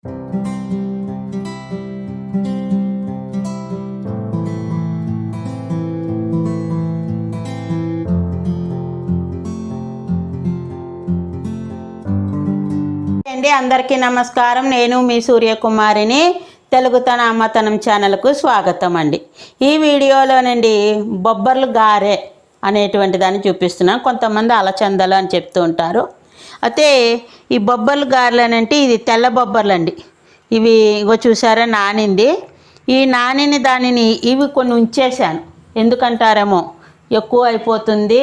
అందరికీ నమస్కారం. నేను మీ సూర్యకుమారిని. తెలుగుతన అమ్మతనం ఛానల్కు స్వాగతం అండి. ఈ వీడియోలోనండి బొబ్బర్లు గారె అనేటువంటి దాన్ని చూపిస్తున్నాను. కొంతమంది అలచందలు అని చెప్తూ ఉంటారు. అయితే ఈ బొబ్బర్లు గారెలనంటే ఇది తెల్ల బొబ్బర్లు అండి. ఇవి ఇగో చూసారా నానింది. ఈ నానిన దానిని ఇవి కొన్ని ఉంచేశాను. ఎందుకంటారేమో ఎక్కువ అయిపోతుంది,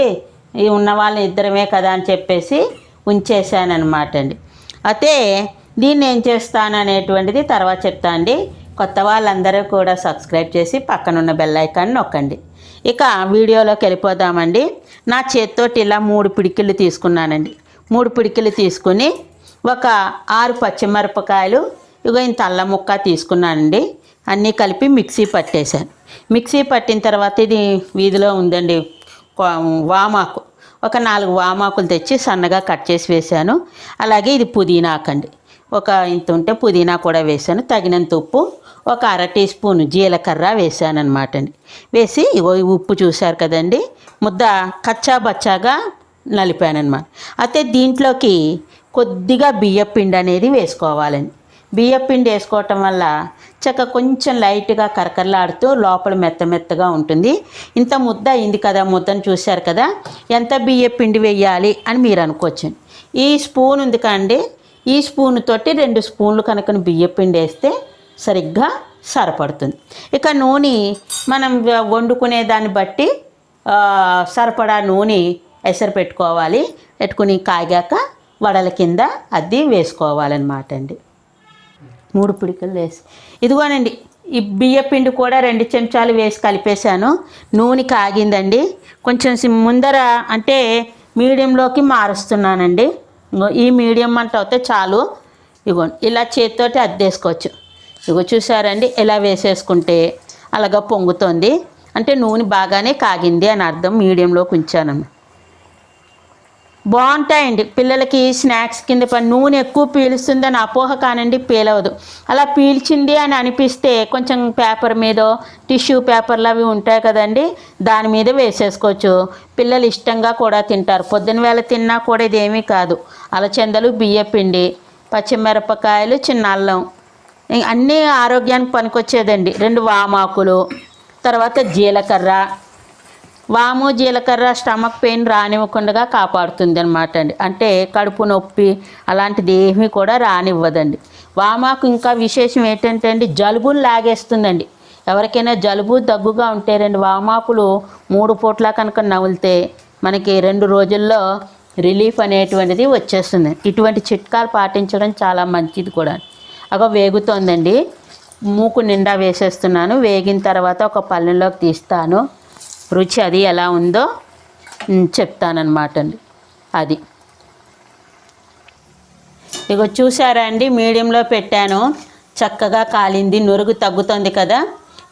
ఇవి ఉన్న వాళ్ళని ఇద్దరమే కదా అని చెప్పేసి ఉంచేసాను అనమాట అండి. అయితే దీన్ని ఏం చేస్తాను అనేటువంటిది తర్వాత చెప్తా అండి. కొత్త వాళ్ళందరూ కూడా సబ్స్క్రైబ్ చేసి పక్కనున్న బెల్ ఐకాన్ నొక్కండి. ఇక వీడియోలోకి వెళ్ళిపోదామండి. నా చేతితోటి ఇలా 3 పిడికిళ్ళు తీసుకున్నానండి. 3 పిడికిళ్ళు తీసుకుని ఒక 6 పచ్చిమిరపకాయలు ఇగో ఇంత అల్లం ముక్క తీసుకున్నానండి. అన్నీ కలిపి మిక్సీ పట్టేశాను. మిక్సీ పట్టిన తర్వాత ఇది వీధిలో ఉందండి వామాకు, ఒక 4 వామాకులు తెచ్చి సన్నగా కట్ చేసి వేశాను. అలాగే ఇది పుదీనా ఆకండి, ఒక ఇంత ఉంటే పుదీనా కూడా వేశాను. తగినంత ఉప్పు, ఒక 1/2 టీ స్పూన్ జీలకర్ర వేసాను అనమాట అండి. వేసి ఇగో ఉప్పు చూశారు కదండి, ముద్ద కచ్చా బచ్చాగా నలిపాను అనమాట. అయితే దీంట్లోకి కొద్దిగా బియ్యపిండి అనేది వేసుకోవాలండి. బియ్యపిండి వేసుకోవటం వల్ల కొంచెం లైట్గా కరకరలాడుతూ లోపల మెత్తగా ఉంటుంది. ఇంత ముద్ద అయింది కదా, ముద్దను చూశారు కదా, ఎంత బియ్యపిండి వేయాలి అని మీరు అనుకోవచ్చు. ఈ స్పూన్ ఉంది కండి, ఈ స్పూన్ తోటి 2 స్పూన్లు కనుక బియ్యపిండి వేస్తే సరిగ్గా సరిపడుతుంది. ఇక నూనె మనం వండుకునే దాన్ని బట్టి సరిపడా నూనె ఎసరు పెట్టుకోవాలి. పెట్టుకుని కాగాక వడల కింద అద్ది వేసుకోవాలన్నమాట అండి. 3 పిడికలు వేసి ఇదిగోనండి ఈ బియ్యపిండి కూడా 2 చెంచాలు వేసి కలిపేశాను. నూనె కాగిందండి. కొంచెం ముందర అంటే మీడియంలోకి మారుస్తున్నానండి. ఈ మీడియం మంట అయితే చాలు. ఇగో ఇలా చేతితోటి అద్దేసుకోవచ్చు. ఇగో చూసారండి, ఇలా వేసేసుకుంటే అలాగా పొంగుతుంది అంటే నూనె బాగానే కాగింది అని అర్థం. మీడియంలోకి ఉంచాను. బాగుంటాయండి పిల్లలకి స్నాక్స్ కింద. నూనె ఎక్కువ పీలుస్తుందని అపోహ కానండి, పీలవదు. అలా పీల్చింది అని అనిపిస్తే కొంచెం పేపర్ మీద, టిష్యూ పేపర్లు అవి ఉంటాయి కదండి, దాని మీద వేసేసుకోవచ్చు. పిల్లలు ఇష్టంగా కూడా తింటారు. పొద్దున వేళ తిన్నా కూడా ఇదేమీ కాదు. అలచందలు, బియ్యపిండి, పచ్చిమిరపకాయలు, చిన్న అల్లం, అన్నీ ఆరోగ్యానికి పనికొచ్చేదండి. 2 వామాకులు, తర్వాత జీలకర్ర. వాము జీలకర్ర స్టమక్ పెయిన్ రానివ్వకుండా కాపాడుతుంది అనమాట అండి. అంటే కడుపు నొప్పి అలాంటిది ఏమీ కూడా రానివ్వదండి. వామాకు ఇంకా విశేషం ఏంటంటే అండి, జలుబును లాగేస్తుందండి. ఎవరికైనా జలుబు దగ్గుగా ఉంటే 2 వామాకులు 3 పూట్ల కనుక నవ్వులితే మనకి 2 రోజుల్లో రిలీఫ్ అనేటువంటిది వచ్చేస్తుంది. ఇటువంటి చిట్కాలు పాటించడం చాలా మంచిది కూడా. అగో వేగుతోందండి, మూకు నిండా వేసేస్తున్నాను. వేగిన తర్వాత ఒక పళ్ళెంలోకి తీస్తాను. రుచి అది ఎలా ఉందో చెప్తానన్నమాట అండి. అది ఇగో చూసారా అండి, మీడియంలో పెట్టాను, చక్కగా కాలింది. నురుగు తగ్గుతుంది కదా,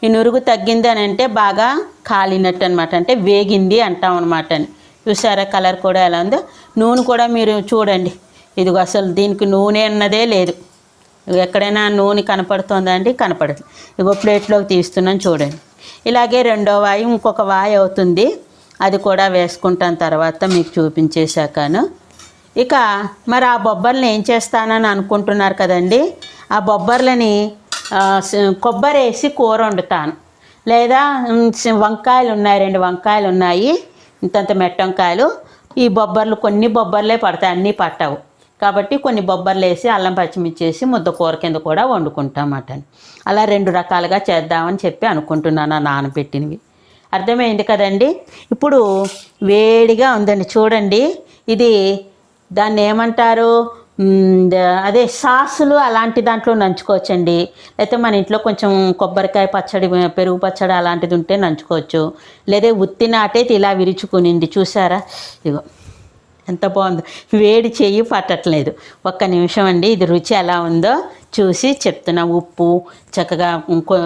ఈ నురుగు తగ్గింది అని అంటే బాగా కాలినట్టు అనమాట, అంటే వేగింది అంటాం అనమాట అండి. చూసారా కలర్ కూడా ఎలా ఉందో. నూనె కూడా మీరు చూడండి, ఇదిగో అసలు దీనికి నూనె అన్నదే లేదు. ఎక్కడైనా నూనె కనపడుతుందా అండి? కనపడదు. ఇగో ప్లేట్లోకి తీస్తున్నాను చూడండి. ఇలాగే 2వ వాయి, ఇంకొక వాయి అవుతుంది, అది కూడా వేసుకుంటాను తర్వాత మీకు చూపించేశాకను. ఇక మరి ఆ బొబ్బర్లని ఏం చేస్తానని అనుకుంటున్నారు కదండి. ఆ బొబ్బర్లని కొబ్బరి వేసి కూర వండుతాను. లేదా వంకాయలు ఉన్నాయి, 2 వంకాయలు ఉన్నాయి, ఇంతంత మెట్టంకాయలు. ఈ బొబ్బర్లు కొన్ని బొబ్బర్లే పడతాయి, అన్నీ పట్టవు కాబట్టి కొన్ని బొబ్బర్లు వేసి అల్లం పచ్చిమిర్చి వేసి ముద్ద కూర కింద కూడా వండుకుంటాం మటన్. అలా 2 రకాలుగా చేద్దామని చెప్పి అనుకుంటున్నాను, నానబెట్టినవి. అర్థమైంది కదండి. ఇప్పుడు వేడిగా ఉందండి చూడండి. ఇది దాన్ని ఏమంటారు, అదే సాసులు అలాంటి దాంట్లో నంచుకోవచ్చండి. లేకపోతే మన ఇంట్లో కొంచెం కొబ్బరికాయ పచ్చడి, పెరుగు పచ్చడి అలాంటిది ఉంటే నంచుకోవచ్చు. లేదా ఉత్తి నాటైతే ఇలా విరుచుకునింది చూసారా, ఇగో ఎంత బాగుందో. వేడి చెయ్యి పట్టట్లేదు. ఒక్క నిమిషం అండి, ఇది రుచి ఎలా ఉందో చూసి చెప్తున్నా. ఉప్పు చక్కగా,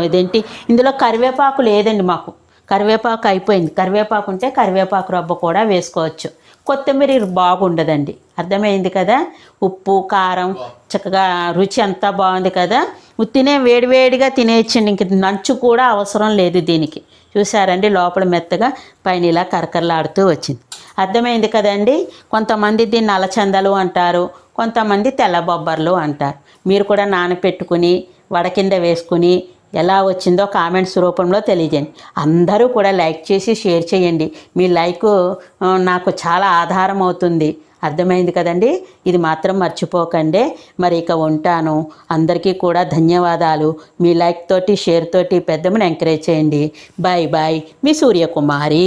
ఇదేంటి ఇందులో కరివేపాకు లేదండి మాకు, కరివేపాకు అయిపోయింది. కరివేపాకు ఉంటే కరివేపాకు రవ్వ కూడా వేసుకోవచ్చు. కొత్తిమీర బాగుండదండి. అర్థమైంది కదా. ఉప్పు కారం చక్కగా రుచి అంతా బాగుంది కదా. ఉత్తినే వేడివేడిగా తినేయచ్చండి, ఇంక నంచు కూడా అవసరం లేదు దీనికి. చూసారండి, లోపల మెత్తగా పైన ఇలా కరకరలాడుతూ వచ్చింది. అర్థమైంది కదండి. కొంతమంది దీన్ని అలచందలు అంటారు, కొంతమంది తెల్ల బొబ్బర్లు అంటారు. మీరు కూడా నానపెట్టుకుని వడ కింద వేసుకుని ఎలా వచ్చిందో కామెంట్స్ రూపంలో తెలియజేయండి. అందరూ కూడా లైక్ చేసి షేర్ చేయండి. మీ లైక్ నాకు చాలా ఆధారం అవుతుంది. అర్థమైంది కదండి. ఇది మాత్రం మర్చిపోకండి. మరి ఇక ఉంటాను. అందరికీ కూడా ధన్యవాదాలు. మీ లైక్ తోటి షేర్ తోటి పెద్దమ్మని ఎంకరేజ్ చేయండి. Bye bye. మీ సూర్యకుమారి.